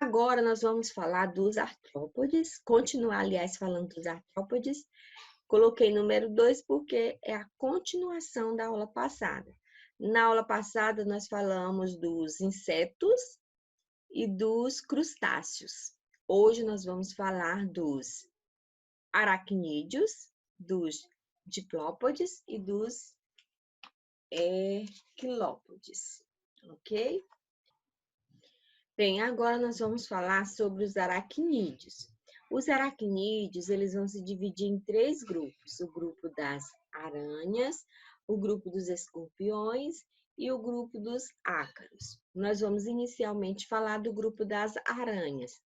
Agora nós vamos falar dos artrópodes, continuar, aliás, falando dos artrópodes. Coloquei número 2 porque é a continuação da aula passada. Na aula passada nós falamos dos insetos e dos crustáceos. Hoje nós vamos falar dos aracnídeos, dos diplópodes e dos quilópodes, ok? Bem, agora nós vamos falar sobre os aracnídeos. Os aracnídeos, eles vão se dividir em 3 grupos: o grupo das aranhas, o grupo dos escorpiões e o grupo dos ácaros. Nós vamos inicialmente falar do grupo das aranhas.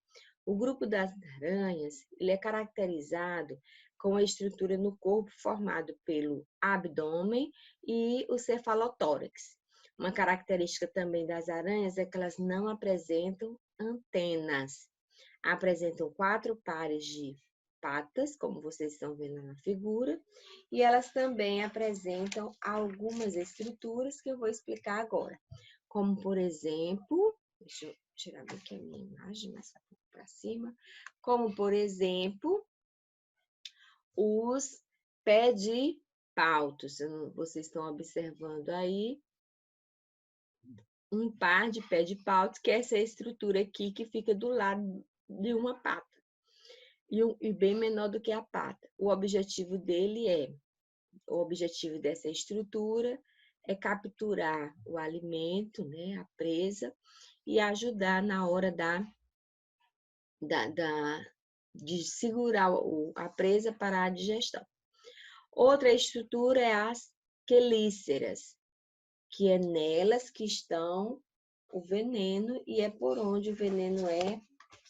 O grupo das aranhas, ele é caracterizado com a estrutura no corpo formado pelo abdômen e o cefalotórax. Uma característica também das aranhas é que elas não apresentam antenas. Apresentam 4 pares de patas, como vocês estão vendo na figura, e elas também apresentam algumas estruturas que eu vou explicar agora. Como, por exemplo, deixa eu tirar aqui a minha imagem mais para cima, como, por exemplo, os pedipalpos. Vocês estão observando aí um par de pedipalpos, que é essa estrutura aqui que fica do lado de uma pata, e bem menor do que a pata. O objetivo dessa estrutura é capturar o alimento, né, a presa, e ajudar na hora de segurar a presa para a digestão. Outra estrutura é as quelíceras, que é nelas que estão o veneno e é por onde o veneno é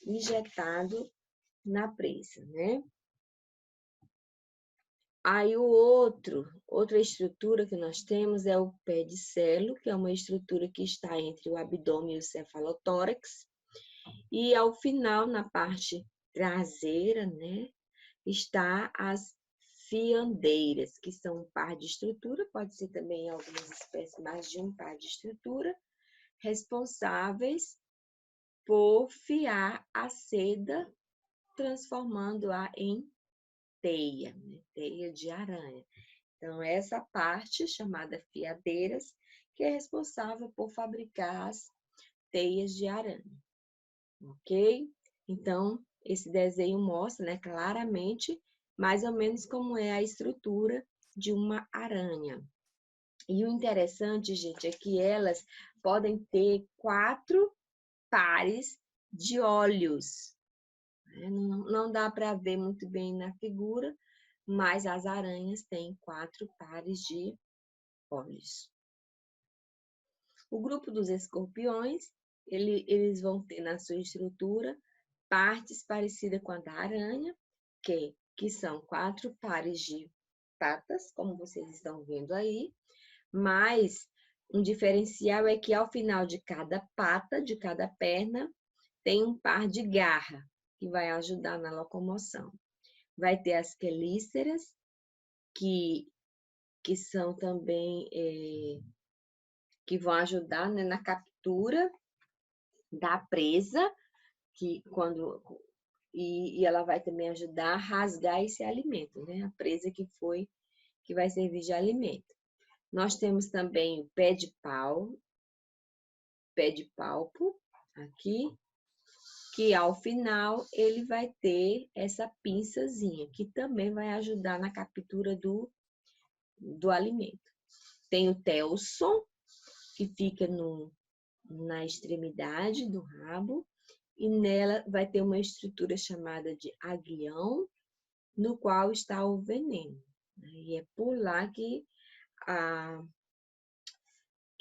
injetado na presa, né? Aí outra estrutura que nós temos é o pedicelo, que é uma estrutura que está entre o abdômen e o cefalotórax. E ao final, na parte traseira, né, está as fiandeiras, que são um par de estrutura, pode ser também em algumas espécies mais de um par de estrutura, responsáveis por fiar a seda, transformando-a em teia, né? Teia de aranha. Então, essa parte, chamada fiadeiras, que é responsável por fabricar as teias de aranha, ok? Então, esse desenho mostra, né, claramente, mais ou menos como é a estrutura de uma aranha. E o interessante, gente, é que elas podem ter 4 pares de olhos. Não dá para ver muito bem na figura, mas as aranhas têm 4 pares de olhos. O grupo dos escorpiões, eles vão ter na sua estrutura partes parecidas com a da aranha, que são 4 pares de patas, como vocês estão vendo aí, mas um diferencial é que ao final de cada pata, de cada perna, tem um par de garra, que vai ajudar na locomoção. Vai ter as quelíceras, que são também, que vão ajudar, né, na captura da presa, e ela vai também ajudar a rasgar esse alimento, né, a presa que vai servir de alimento. Nós temos também o pé de palpo, aqui, que ao final ele vai ter essa pinçazinha, que também vai ajudar na captura do alimento. Tem o telson, que fica na extremidade do rabo, e nela vai ter uma estrutura chamada de aguilhão, no qual está o veneno. E é por lá que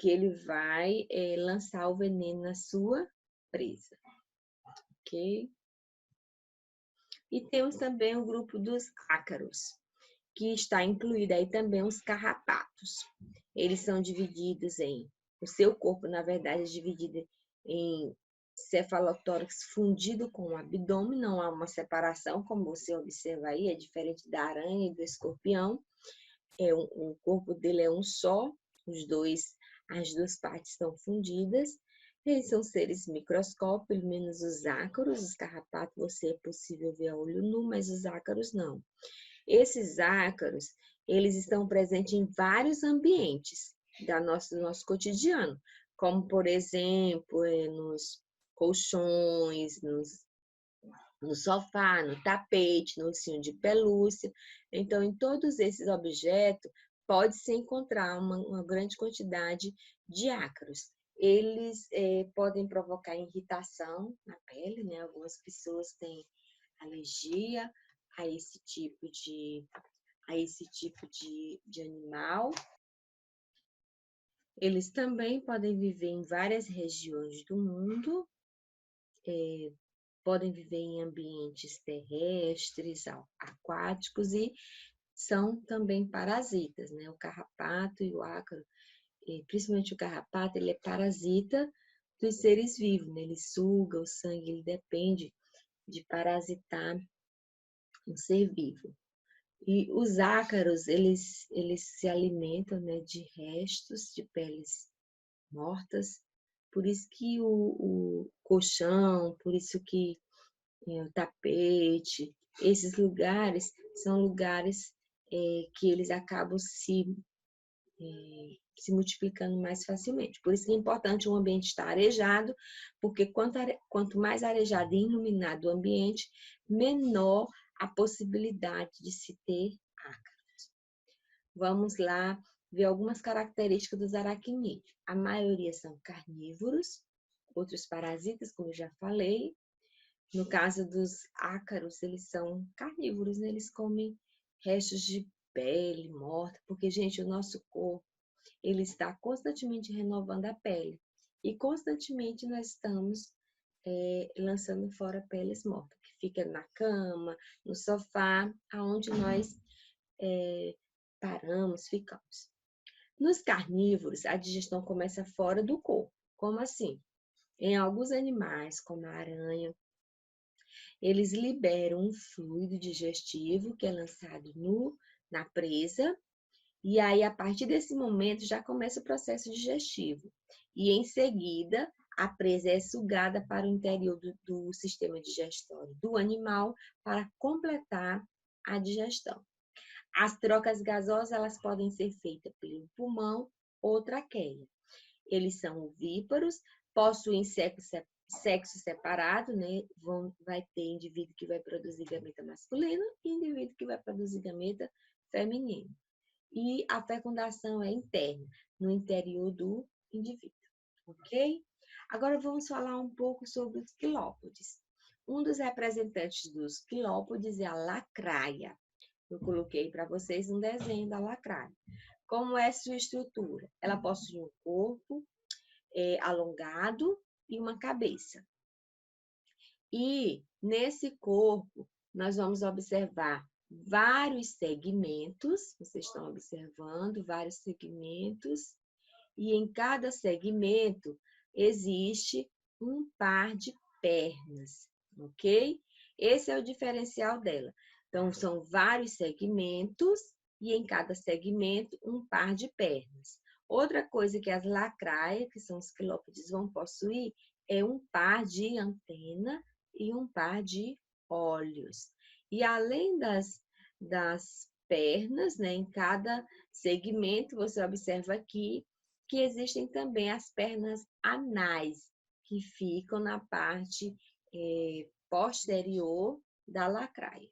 ele vai lançar o veneno na sua presa. Ok? E temos também o grupo dos ácaros, que está incluído aí também os carrapatos. Eles são divididos o seu corpo, na verdade, é dividido em cefalotórax fundido com o abdômen, não há uma separação, como você observa aí, é diferente da aranha e do escorpião. O corpo dele é um só, as duas partes estão fundidas, Eles são seres microscópicos, pelo menos os ácaros, os carrapatos você é possível ver a olho nu, mas os ácaros não. Esses ácaros, eles estão presentes em vários ambientes do nosso cotidiano, como, por exemplo, nos colchões, no sofá, no tapete, no ursinho de pelúcia. Então, em todos esses objetos, pode-se encontrar uma grande quantidade de ácaros. Eles podem provocar irritação na pele, né? Algumas pessoas têm alergia a esse tipo de animal. Eles também podem viver em várias regiões do mundo, podem viver em ambientes terrestres, aquáticos e são também parasitas, né? O carrapato e o ácaro, principalmente o carrapato, ele é parasita dos seres vivos, né? Ele suga o sangue, ele depende de parasitar um ser vivo. E os ácaros, eles se alimentam, né, de restos de peles mortas, por isso que o colchão, por isso que o tapete, esses lugares são lugares que eles acabam se multiplicando mais facilmente. Por isso que é importante o ambiente estar arejado, porque quanto mais arejado e iluminado o ambiente, menor a possibilidade de se ter ácaros. Vamos lá ver algumas características dos aracnídeos. A maioria são carnívoros, outros parasitas, como eu já falei. No caso dos ácaros, eles são carnívoros, né? Eles comem restos de pele morta, porque, gente, o nosso corpo, ele está constantemente renovando a pele. E constantemente nós estamos lançando fora peles mortas, que fica na cama, no sofá, aonde nós paramos, ficamos. Nos carnívoros, a digestão começa fora do corpo. Como assim? Em alguns animais, como a aranha, eles liberam um fluido digestivo que é lançado na presa, e aí, a partir desse momento, já começa o processo digestivo. E, em seguida, a presa é sugada para o interior do sistema digestório do animal para completar a digestão. As trocas gasosas, elas podem ser feitas pelo pulmão ou traqueia. Eles são ovíparos, possuem sexo separado, né? Vai ter indivíduo que vai produzir gameta masculino e indivíduo que vai produzir gameta feminino. E a fecundação é interna, no interior do indivíduo, ok? Agora vamos falar um pouco sobre os quilópodes. Um dos representantes dos quilópodes é a lacraia. Eu coloquei para vocês um desenho da lacraia. Como é sua estrutura? Ela possui um corpo alongado e uma cabeça. E nesse corpo, nós vamos observar vários segmentos, vocês estão observando vários segmentos, e em cada segmento existe um par de pernas, ok? Esse é o diferencial dela. Então, são vários segmentos e em cada segmento um par de pernas. Outra coisa que as lacraias, que são os quilópodes, vão possuir é um par de antena e um par de olhos. E além das pernas, né, em cada segmento, você observa aqui que existem também as pernas anais, que ficam na parte posterior da lacraia.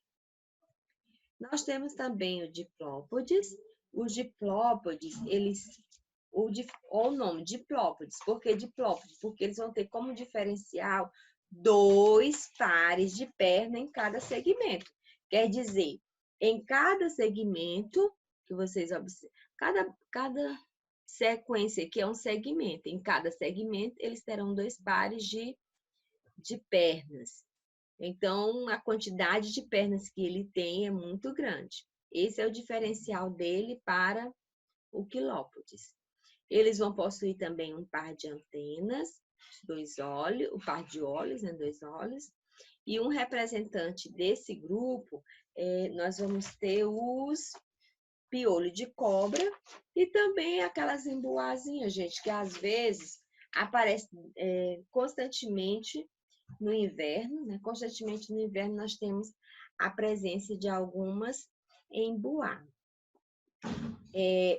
Nós temos também o diplópodes. Os diplópodes, o nome diplópodes, por que diplópodes? Porque eles vão ter como diferencial 2 pares de perna em cada segmento. Quer dizer, em cada segmento que vocês observam, cada sequência que é um segmento, em cada segmento eles terão 2 pares de pernas. Então, a quantidade de pernas que ele tem é muito grande. Esse é o diferencial dele para o quilópodes. Eles vão possuir também um par de antenas, 2 olhos, o par de olhos, né, 2 olhos. E um representante desse grupo, nós vamos ter os piolho de cobra e também aquelas emboazinhas, gente, que às vezes aparece constantemente no inverno, né? Constantemente no inverno nós temos a presença de algumas embuá.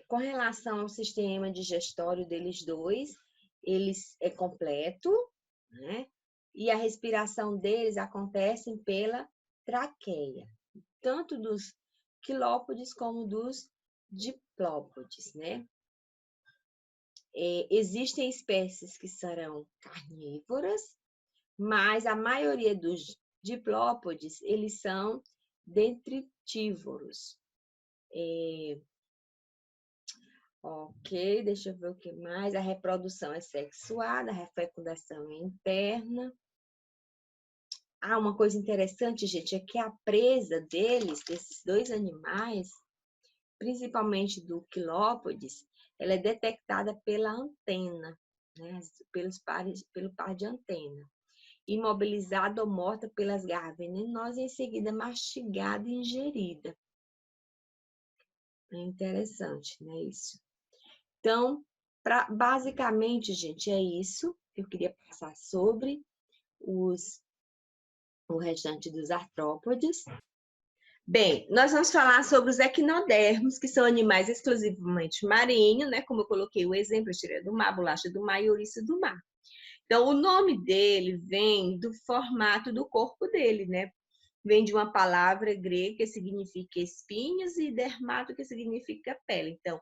Com relação ao sistema digestório deles dois, eles é completo, né? E a respiração deles acontece pela traqueia, tanto dos quilópodes como dos diplópodes, né? Existem espécies que serão carnívoras, mas a maioria dos diplópodes, eles são detritívoros. Ok, deixa eu ver o que mais. A reprodução é sexuada, a fecundação é interna. Uma coisa interessante, gente, é que a presa deles, desses dois animais, principalmente do quilópodes, ela é detectada pela antena, né? Pelo par de antena. Imobilizada ou morta pelas garras venenosas e em seguida mastigada e ingerida. É interessante, né, isso? Então, basicamente, gente, é isso que eu queria passar sobre o restante dos artrópodes. Bem, nós vamos falar sobre os equinodermos, que são animais exclusivamente marinhos, né? Como eu coloquei o exemplo, tireia do mar, bolacha do mar e ouriço do mar. Então, o nome dele vem do formato do corpo dele, né? Vem de uma palavra grega que significa espinhos e dermato, que significa pele. Então,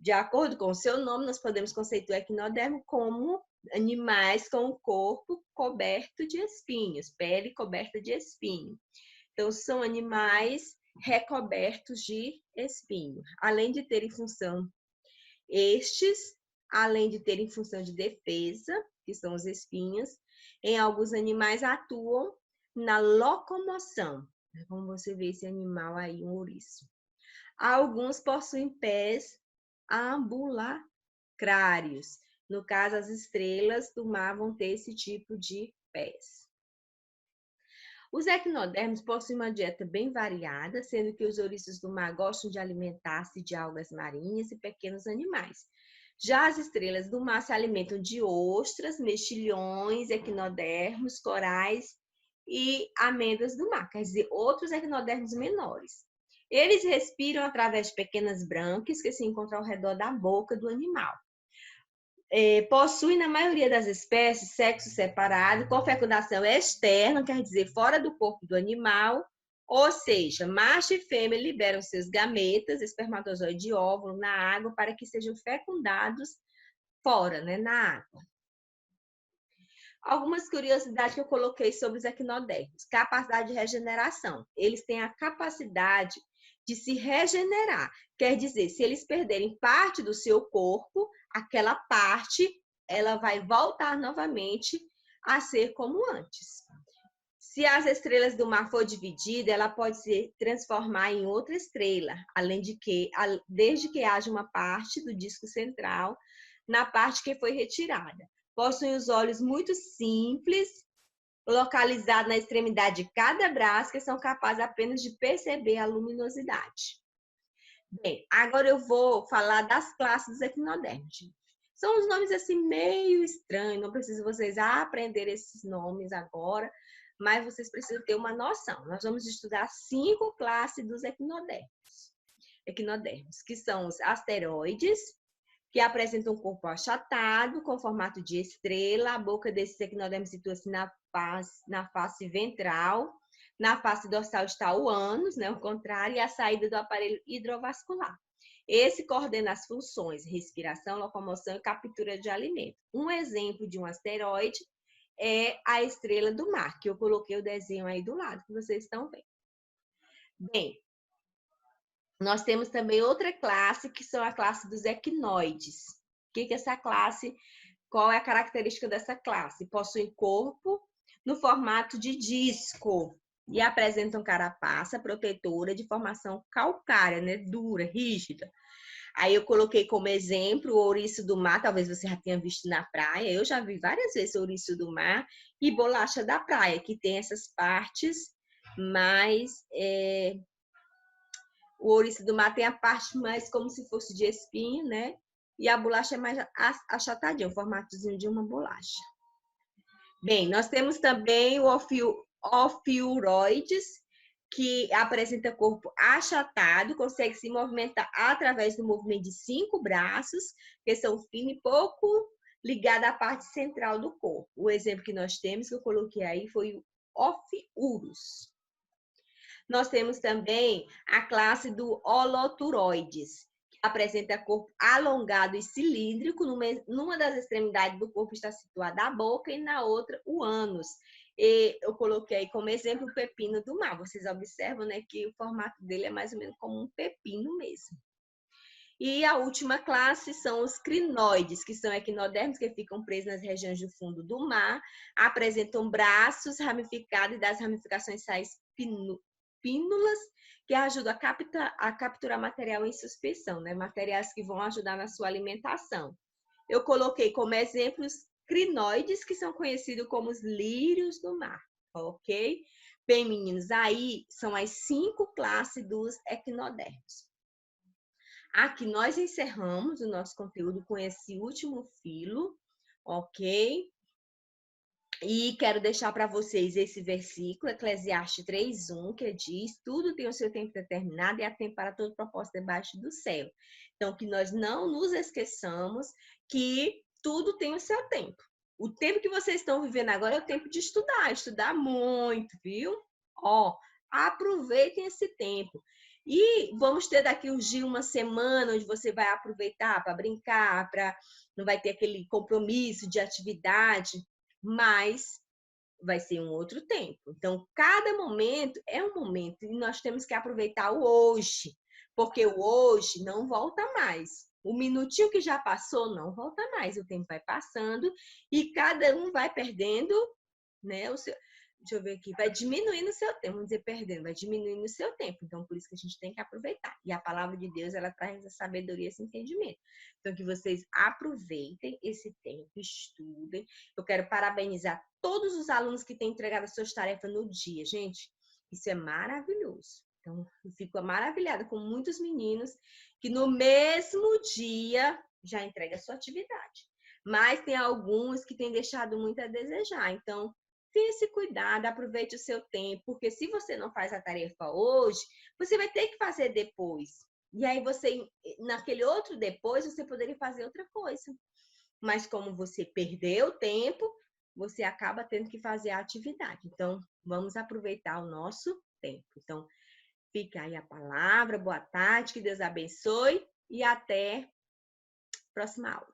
de acordo com o seu nome, nós podemos conceituar equinodermo como animais com o corpo coberto de espinhos, pele coberta de espinho. Então, são animais recobertos de espinho. Além de terem função de defesa, que são os espinhos, em alguns animais atuam na locomoção. Como você vê esse animal aí, um ouriço. Alguns possuem pés ambulacrários. No caso, as estrelas do mar vão ter esse tipo de pés. Os equinodermos possuem uma dieta bem variada, sendo que os ouriços do mar gostam de alimentar-se de algas marinhas e pequenos animais. Já as estrelas do mar se alimentam de ostras, mexilhões, equinodermos, corais e amêndoas do mar, quer dizer, outros equinodermos menores. Eles respiram através de pequenas brânquias que se encontram ao redor da boca do animal. Possuem, na maioria das espécies, sexo separado, com fecundação externa, quer dizer, fora do corpo do animal, ou seja, macho e fêmea liberam seus gametas, espermatozoide e óvulo, na água para que sejam fecundados fora, né, na água. Algumas curiosidades que eu coloquei sobre os equinodermos. Capacidade de regeneração. Eles têm a capacidade de se regenerar. Quer dizer, se eles perderem parte do seu corpo, aquela parte, ela vai voltar novamente a ser como antes. Se as estrelas do mar for dividida, ela pode se transformar em outra estrela, além de que, desde que haja uma parte do disco central na parte que foi retirada. Possuem os olhos muito simples, localizados na extremidade de cada braço, que são capazes apenas de perceber a luminosidade. Bem, agora eu vou falar das classes dos equinodermos. São os nomes assim meio estranhos, não preciso vocês aprender esses nomes agora, mas vocês precisam ter uma noção. Nós vamos estudar 5 classes dos equinodermos, que são os asteroides, que apresentam um corpo achatado, com formato de estrela. A boca desses equinodermos situa-se na face ventral. Na face dorsal está o ânus, né, o contrário, e a saída do aparelho hidrovascular. Esse coordena as funções respiração, locomoção e captura de alimento. Um exemplo de um asteroide é a estrela do mar, que eu coloquei o desenho aí do lado, que vocês estão vendo. Bem, nós temos também outra classe, que são a classe dos equinoides. O que é essa classe? Qual é a característica dessa classe? Possuem corpo no formato de disco e apresentam carapaça protetora de formação calcária, né? Dura, rígida. Aí eu coloquei como exemplo o ouriço do mar, talvez você já tenha visto na praia. Eu já vi várias vezes ouriço do mar e bolacha da praia, que tem essas partes mais... O ouriço do mar tem a parte mais como se fosse de espinho, né? e a bolacha é mais achatadinha, o formatozinho de uma bolacha. Bem, nós temos também o ofiuroides, que apresenta corpo achatado, consegue se movimentar através do movimento de 5 braços, que são finos e pouco ligados à parte central do corpo. O exemplo que nós temos, que eu coloquei aí, foi o ofiurus. Nós temos também a classe do holoturoides, que apresenta corpo alongado e cilíndrico. Numa das extremidades do corpo está situada a boca e na outra o ânus. E eu coloquei como exemplo o pepino do mar. Vocês observam, né, que o formato dele é mais ou menos como um pepino mesmo. E a última classe são os crinoides, que são equinodermos, que ficam presos nas regiões do fundo do mar, apresentam braços ramificados e das ramificações saem pínulas, que ajudam a capturar material em suspensão, né? Materiais que vão ajudar na sua alimentação. Eu coloquei como exemplos crinoides, que são conhecidos como os lírios do mar, ok? Bem, meninos, aí são as 5 classes dos equinodermos. Aqui nós encerramos o nosso conteúdo com esse último filo, ok? E quero deixar para vocês esse versículo, Eclesiastes 3:1, que diz: tudo tem o seu tempo determinado e há tempo para todo propósito debaixo do céu. Então, que nós não nos esqueçamos que tudo tem o seu tempo. O tempo que vocês estão vivendo agora é o tempo de estudar muito, viu? Ó, aproveitem esse tempo. E vamos ter daqui uns dias, uma semana, onde você vai aproveitar para brincar, não vai ter aquele compromisso de atividade, mas vai ser um outro tempo. Então, cada momento é um momento e nós temos que aproveitar o hoje, porque o hoje não volta mais. O minutinho que já passou não volta mais, o tempo vai passando e cada um vai perdendo, né, o seu, deixa eu ver aqui, vai diminuindo o seu tempo, vamos dizer perdendo, vai diminuindo o seu tempo. Então, por isso que a gente tem que aproveitar. E a palavra de Deus, ela traz essa sabedoria, esse entendimento. Então, que vocês aproveitem esse tempo, estudem. Eu quero parabenizar todos os alunos que têm entregado as suas tarefas no dia. Gente, isso é maravilhoso. Então, eu fico maravilhada com muitos meninos que no mesmo dia já entregam a sua atividade. Mas tem alguns que têm deixado muito a desejar. Então, tenha esse cuidado, aproveite o seu tempo, porque se você não faz a tarefa hoje, você vai ter que fazer depois. E aí você, naquele outro depois, você poderia fazer outra coisa. Mas como você perdeu tempo, você acaba tendo que fazer a atividade. Então, vamos aproveitar o nosso tempo. Então, fica aí a palavra, boa tarde, que Deus abençoe e até a próxima aula.